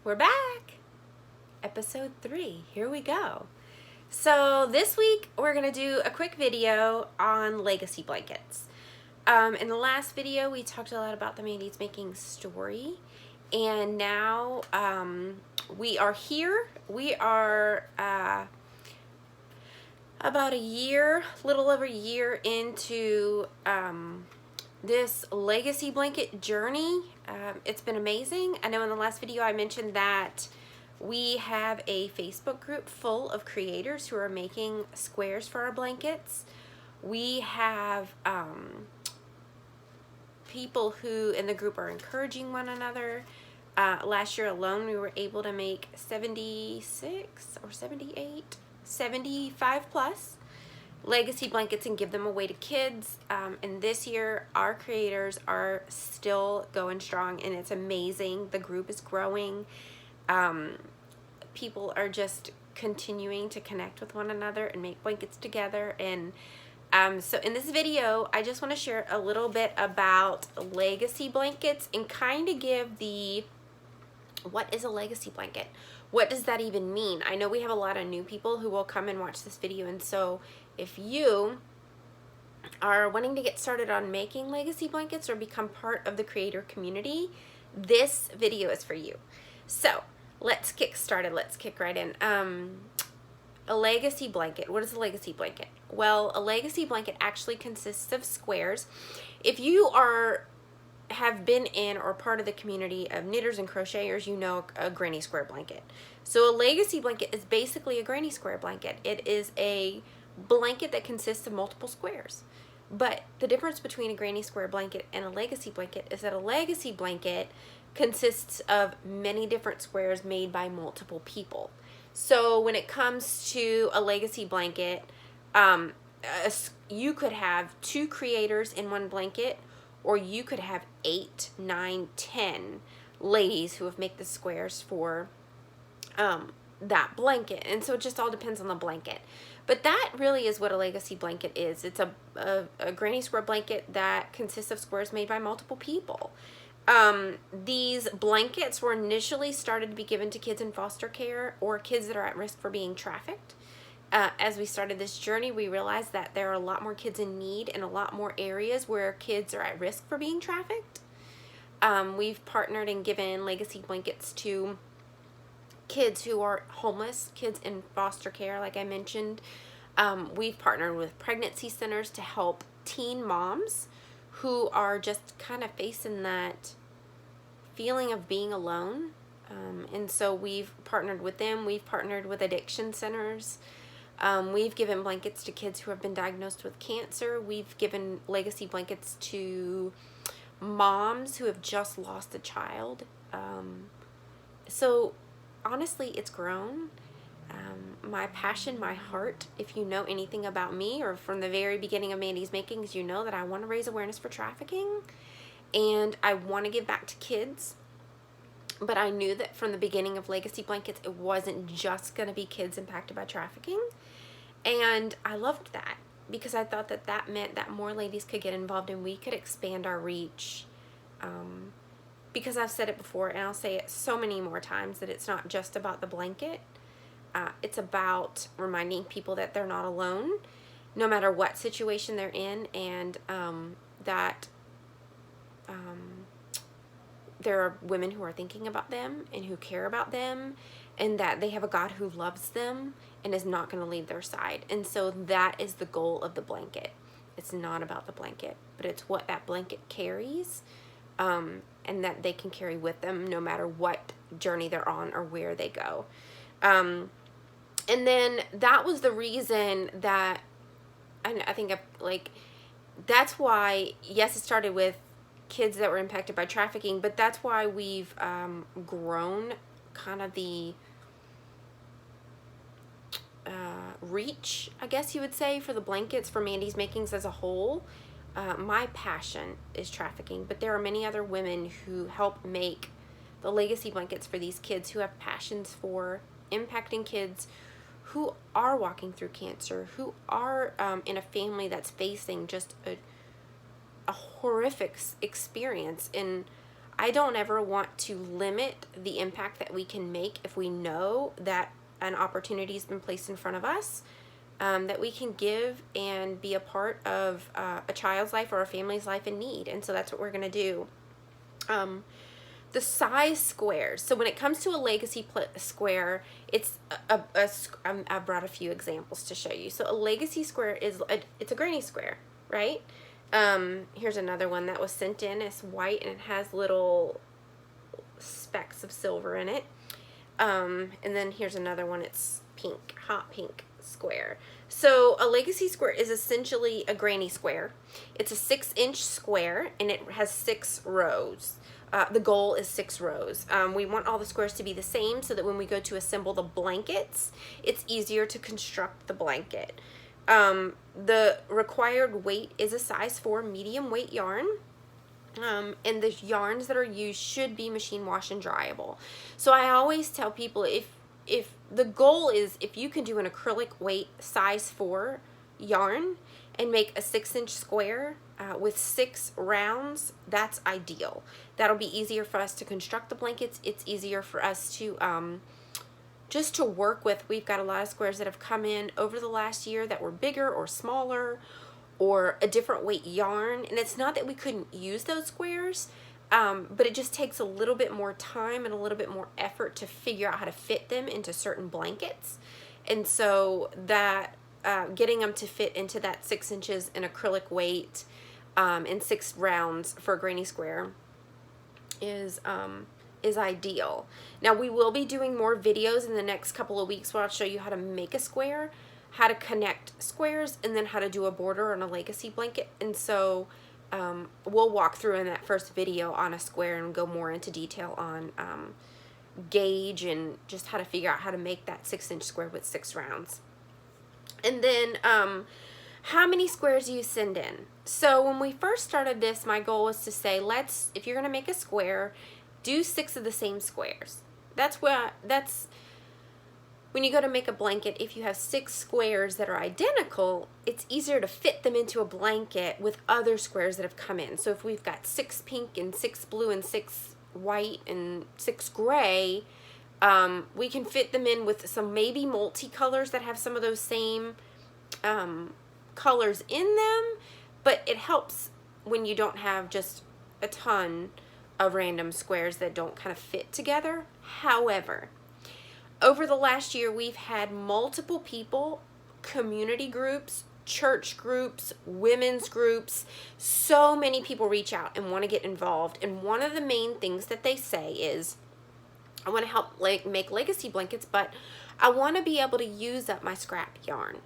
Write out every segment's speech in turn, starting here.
We're back. Episode 3. Here we go. So this week we're going to do a quick video on legacy blankets. In the last video we talked a lot about the Mandi's making story, and now we are here. We are about a year, little over a year into this legacy blanket journey. It's been amazing. I know in the last video I mentioned that we have a Facebook group full of creators who are making squares for our blankets. We have people who in the group are encouraging one another. Last year alone we were able to make 76 or 78, 75 plus legacy blankets and give them away to kids. And this year our creators are still going strong, and it's amazing. The group is growing. People are just continuing to connect with one another and make blankets together. And so in this video I just want to share a little bit about legacy blankets and kind of give what is a legacy blanket? What does that even mean? I know we have a lot of new people who will come and watch this video, and so if you are wanting to get started on making legacy blankets or become part of the creator community, this video is for you. So let's get started. Let's kick right in. A legacy blanket. What is a legacy blanket? Well, a legacy blanket actually consists of squares. If you have been in or part of the community of knitters and crocheters, you know a granny square blanket. So a legacy blanket is basically a granny square blanket. It is a blanket that consists of multiple squares. But the difference between a granny square blanket and a legacy blanket is that a legacy blanket consists of many different squares made by multiple people. So when it comes to a legacy blanket, you could have 2 creators in one blanket, or you could have 8, 9, 10 ladies who have made the squares for that blanket. And so it just all depends on the blanket. But that really is what a legacy blanket is. It's a granny square blanket that consists of squares made by multiple people. These blankets were initially started to be given to kids in foster care or kids that are at risk for being trafficked. As we started this journey, we realized that there are a lot more kids in need in a lot more areas where kids are at risk for being trafficked. We've partnered and given legacy blankets to kids who are homeless, kids in foster care, like I mentioned. We've partnered with pregnancy centers to help teen moms who are just kind of facing that feeling of being alone. And so we've partnered with them. We've partnered with addiction centers. We've given blankets to kids who have been diagnosed with cancer. We've given legacy blankets to moms who have just lost a child. So honestly, it's grown. My passion, my heart, if you know anything about me or from the very beginning of Mandi's Makings, you know that I want to raise awareness for trafficking and I want to give back to kids. But I knew that from the beginning of Legacy Blankets, it wasn't just going to be kids impacted by trafficking. And I loved that because I thought that that meant that more ladies could get involved and we could expand our reach. Because I've said it before and I'll say it so many more times that it's not just about the blanket. It's about reminding people that they're not alone, no matter what situation they're in, and that there are women who are thinking about them and who care about them, and that they have a God who loves them and is not going to leave their side. And so that is the goal of the blanket. It's not about the blanket, but it's what that blanket carries, and that they can carry with them no matter what journey they're on or where they go. And then that was the reason that, and I think that's why, yes, it started with kids that were impacted by trafficking, but that's why we've grown kind of the reach, I guess you would say, for the blankets for Mandi's Makings as a whole. My passion is trafficking, but there are many other women who help make the legacy blankets for these kids who have passions for impacting kids who are walking through cancer, who are in a family that's facing just a horrific experience. And I don't ever want to limit the impact that we can make if we know that an opportunity has been placed in front of us, that we can give and be a part of a child's life or a family's life in need. And so that's what we're going to do. The size squares. So when it comes to a legacy square, it's I brought a few examples to show you. So a legacy square it's a granny square, right? Here's another one that was sent in. It's white and it has little specks of silver in it. And then here's another one. It's pink, hot pink square. So a legacy square is essentially a granny square. It's a 6-inch square and it has 6 rows. The goal is 6 rows. We want all the squares to be the same so that when we go to assemble the blankets, it's easier to construct the blanket. The required weight is a size 4 medium weight yarn. And the yarns that are used should be machine wash and dryable. So I always tell people if the goal is if you can do an acrylic weight size 4 yarn and make a 6-inch square with 6 rounds, that's ideal. That'll be easier for us to construct the blankets. It's easier for us to just to work with. We've got a lot of squares that have come in over the last year that were bigger or smaller or a different weight yarn. And it's not that we couldn't use those squares, but it just takes a little bit more time and a little bit more effort to figure out how to fit them into certain blankets. And so that getting them to fit into that 6 inches in acrylic weight and 6 rounds for a granny square is ideal. Now we will be doing more videos in the next couple of weeks where I'll show you how to make a square, how to connect squares, and then how to do a border on a legacy blanket. And so we'll walk through in that first video on a square and go more into detail on gauge and just how to figure out how to make that 6-inch square with 6 rounds. And then how many squares do you send in? So when we first started this, my goal was to say, if you're going to make a square, do 6 of the same squares. That's when you go to make a blanket, if you have 6 squares that are identical, it's easier to fit them into a blanket with other squares that have come in. So if we've got 6 pink and 6 blue and 6 white and 6 gray, we can fit them in with some maybe multicolors that have some of those same colors in them, but it helps when you don't have just a ton of random squares that don't kind of fit together. However, over the last year, we've had multiple people, community groups, church groups, women's groups, so many people reach out and want to get involved. And one of the main things that they say is, I want to help make legacy blankets, but I want to be able to use up my scrap yarn.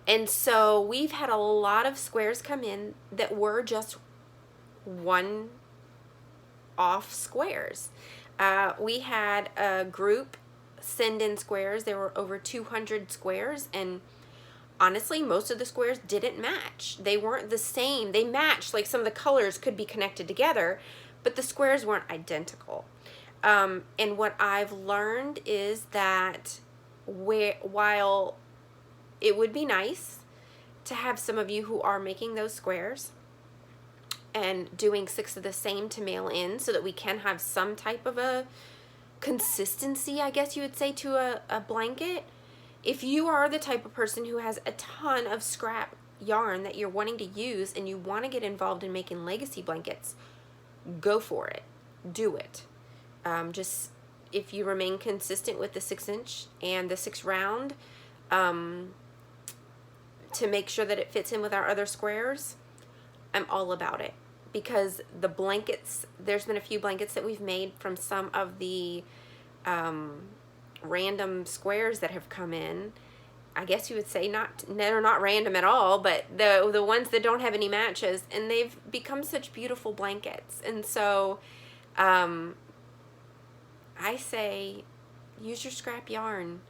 And so we've had a lot of squares come in that were just one-off squares. We had a group send in squares. There were over 200 squares, and honestly, most of the squares didn't match. They weren't the same. They matched, like some of the colors could be connected together, but the squares weren't identical. And what I've learned is that while it would be nice to have some of you who are making those squares and doing 6 of the same to mail in so that we can have some type of a consistency, I guess you would say, to a blanket. If you are the type of person who has a ton of scrap yarn that you're wanting to use and you want to get involved in making legacy blankets, go for it. Do it. Just if you remain consistent with the 6-inch and the 6 round, to make sure that it fits in with our other squares, I'm all about it. Because the blankets, there's been a few blankets that we've made from some of the random squares that have come in. I guess you would say they're not random at all, but the ones that don't have any matches, and they've become such beautiful blankets. And so I say use your scrap yarn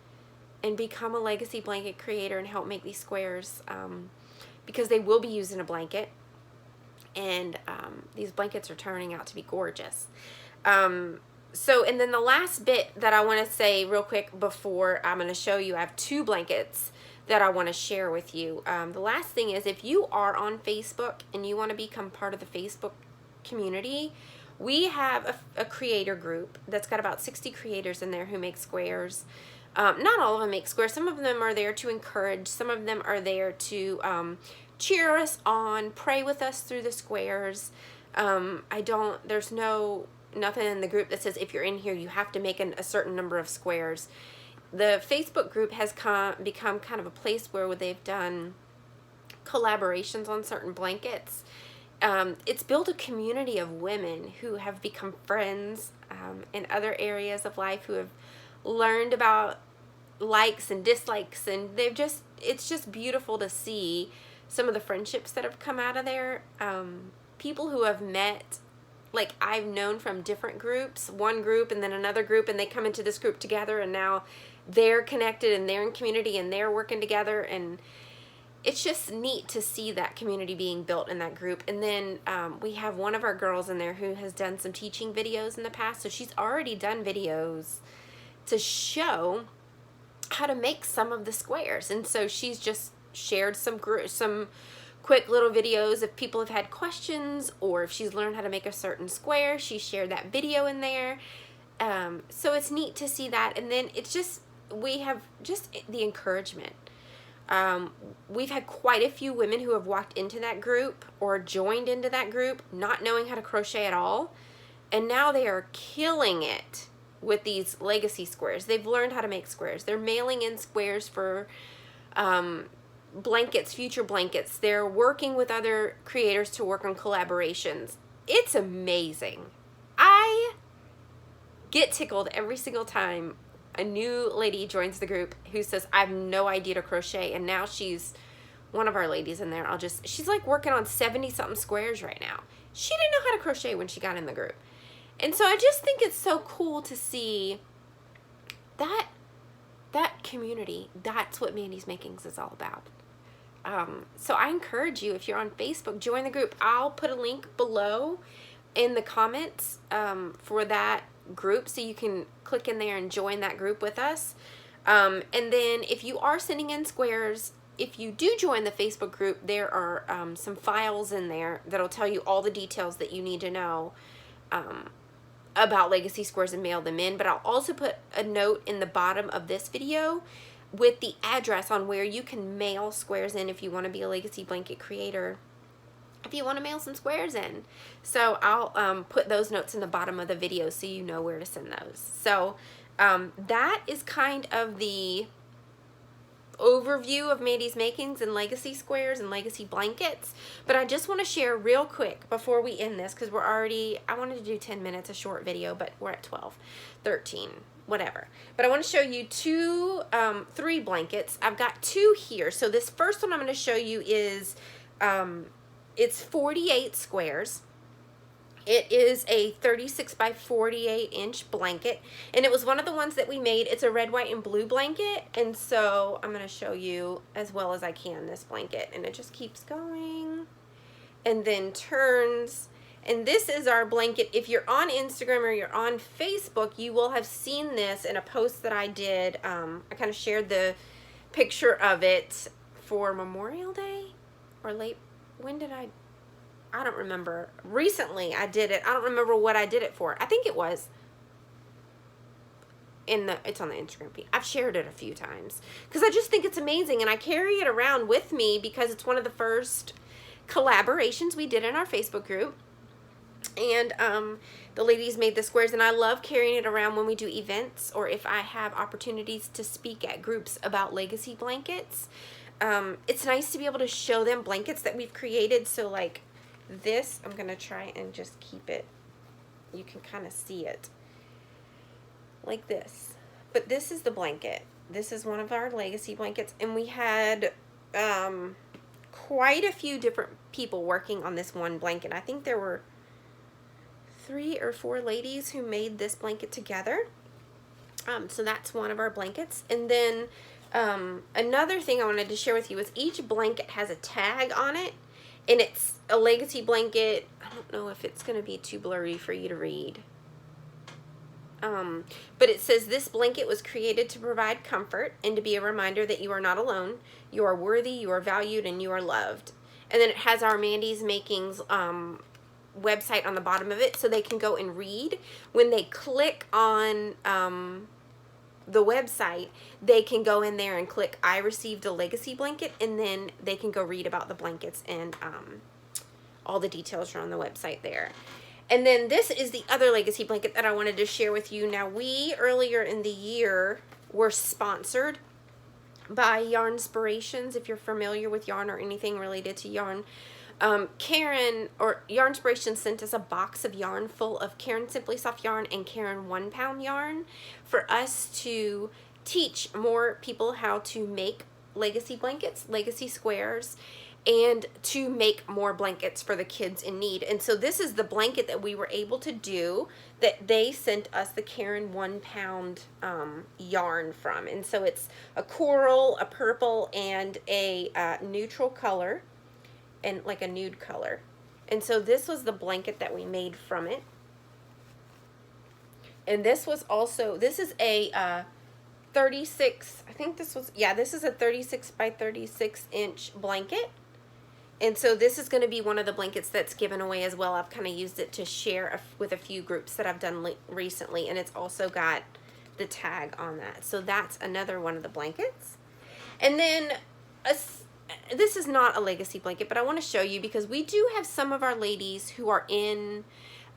and become a legacy blanket creator and help make these squares, because they will be used in a blanket. And these blankets are turning out to be gorgeous. And then the last bit that I want to say real quick before I'm going to show you, I have 2 blankets that I want to share with you. The last thing is, if you are on Facebook and you want to become part of the Facebook community, we have a creator group that's got about 60 creators in there who make squares. Not all of them make squares. Some of them are there to encourage. Some of them are there to cheer us on, pray with us through the squares. There's nothing in the group that says if you're in here, you have to make a certain number of squares. The Facebook group has become kind of a place where they've done collaborations on certain blankets. It's built a community of women who have become friends in other areas of life, who have learned about likes and dislikes, and it's just beautiful to see some of the friendships that have come out of there. People who have met, like I've known from different groups, one group and then another group, and they come into this group together, and now they're connected and they're in community and they're working together, and it's just neat to see that community being built in that group. And then we have one of our girls in there who has done some teaching videos in the past, so she's already done videos to show how to make some of the squares, and so she's just shared some quick little videos. If people have had questions or if she's learned how to make a certain square, she shared that video in there. So it's neat to see that. And then we have just the encouragement. We've had quite a few women who have walked into that group or joined into that group not knowing how to crochet at all, and now they are killing it with these legacy squares. They've learned how to make squares. They're mailing in squares for blankets, future blankets. They're working with other creators to work on collaborations. It's amazing. I get tickled every single time a new lady joins the group who says, I have no idea to crochet, and now she's one of our ladies in there. She's like working on 70 something squares right now. She didn't know how to crochet when she got in the group. And so I just think it's so cool to see that community. That's what Mandi's Makings is all about. So I encourage you, if you're on Facebook, join the group. I'll put a link below in the comments for that group, so you can click in there and join that group with us. And then if you are sending in squares, if you do join the Facebook group, there are some files in there that'll tell you all the details that you need to know about legacy squares and mail them in. But I'll also put a note in the bottom of this video with the address on where you can mail squares in if you want to be a legacy blanket creator, if you want to mail some squares in. So I'll put those notes in the bottom of the video so you know where to send those. So that is kind of the overview of Mandi's Makings and legacy squares and legacy blankets. But I just want to share real quick before we end this, because I wanted to do 10 minutes, a short video, but we're at 12, 13, whatever. But I want to show you three blankets. I've got two here. So this first one I'm going to show you is, it's 48 squares. It is a 36 by 48 inch blanket, and it was one of the ones that we made. It's a red, white, and blue blanket, and so I'm going to show you as well as I can this blanket, and it just keeps going and then turns. And this is our blanket. If you're on Instagram or you're on Facebook, you will have seen this in a post that I did. I kind of shared the picture of it for Memorial Day or when did I don't remember. Recently I did it. I don't remember what I did it for. I think it was it's on the Instagram feed. I've shared it a few times because I just think it's amazing, and I carry it around with me because it's one of the first collaborations we did in our Facebook group. And the ladies made the squares, and I love carrying it around when we do events or if I have opportunities to speak at groups about legacy blankets. It's nice to be able to show them blankets that we've created. So like this, I'm going to try and just keep it. You can kind of see it like this. But this is the blanket. This is one of our legacy blankets, and we had quite a few different people working on this one blanket. I think there were 3 or 4 ladies who made this blanket together. So that's one of our blankets. And then another thing I wanted to share with you is each blanket has a tag on it, and it's a legacy blanket. I don't know if it's going to be too blurry for you to read. But it says this blanket was created to provide comfort and to be a reminder that you are not alone, you are worthy, you are valued, and you are loved. And then it has our Mandi's Makings website on the bottom of it so they can go and read. When they click on the website, they can go in there and click I received a legacy blanket, and then they can go read about the blankets, and all the details are on the website there. And then this is the other legacy blanket that I wanted to share with you. Now, we earlier in the year were sponsored by Yarnspirations. If you're familiar with yarn or anything related to yarn, Karen or Yarnspirations sent us a box of yarn full of Karen Simply Soft yarn and Karen 1 pound yarn for us to teach more people how to make legacy blankets, legacy squares, and to make more blankets for the kids in need. And so this is the blanket that we were able to do, that they sent us the Karen 1 pound yarn from. And so it's a coral, a purple, and a neutral color, and like a nude color. And so this was the blanket that we made from it. And this was also, this is a 36, I think this was, yeah, this is a 36 by 36 inch blanket. And so this is going to be one of the blankets that's given away as well. I've kind of used it to share with a few groups that I've done recently, and it's also got the tag on that. So that's another one of the blankets. And then this is not a legacy blanket, but I want to show you because we do have some of our ladies who are in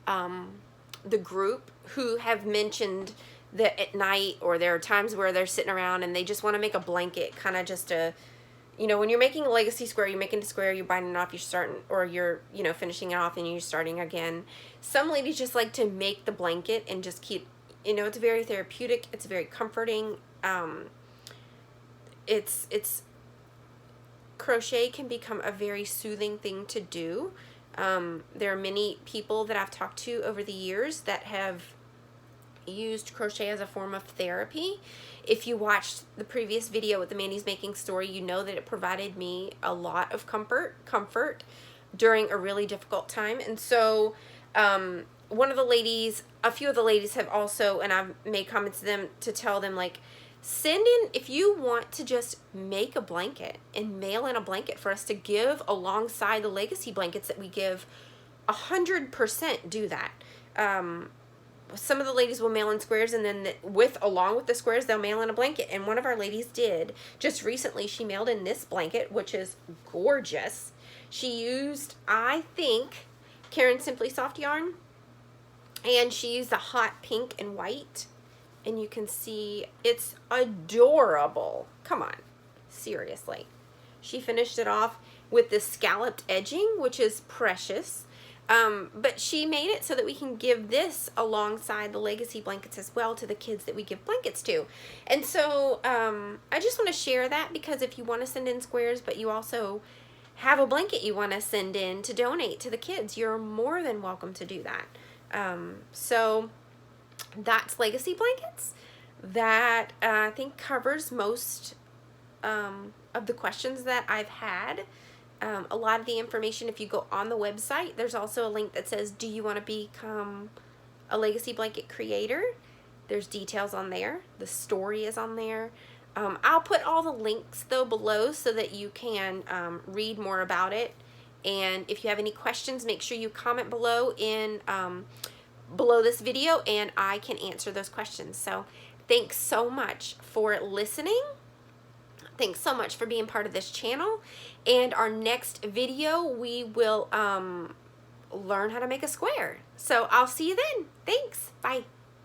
the group who have mentioned that at night, or there are times where they're sitting around and they just want to make a blanket, kind of just a, you know, when you're making a legacy square, you're making a square, you're binding it off, you're starting, or you're, you know, finishing it off and you're starting again. Some ladies just like to make the blanket and just keep, you know, it's very therapeutic, it's very comforting. It's crochet can become a very soothing thing to do. There are many people that I've talked to over the years that have used crochet as a form of therapy. If you watched the previous video with the Mandy's Making story, you know that it provided me a lot of comfort during a really difficult time. And so one of the ladies, a few of the ladies have also, and I've made comments to them to tell them, like, send in, if you want to just make a blanket and mail in a blanket for us to give alongside the legacy blankets that we give, 100% do that. Some of the ladies will mail in squares, and then along with the squares, they'll mail in a blanket. And one of our ladies did just recently. She mailed in this blanket, which is gorgeous. She used, I think, Karen Simply Soft yarn, and she used a hot pink and white, and you can see it's adorable. Come on, seriously. She finished it off with this scalloped edging, which is precious. But she made it so that we can give this alongside the legacy blankets as well to the kids that we give blankets to. And so I just want to share that, because if you want to send in squares, but you also have a blanket you want to send in to donate to the kids, you're more than welcome to do that. So that's legacy blankets. That I think covers most of the questions that I've had. A lot of the information, if you go on the website, there's also a link that says, do you want to become a legacy blanket creator? There's details on there. The story is on there. I'll put all the links, though, below so that you can read more about it. And if you have any questions, make sure you comment below below this video, and I can answer those questions. So thanks so much for listening. Thanks so much for being part of this channel. And our next video, we will learn how to make a square. So I'll see you then. Thanks. Bye.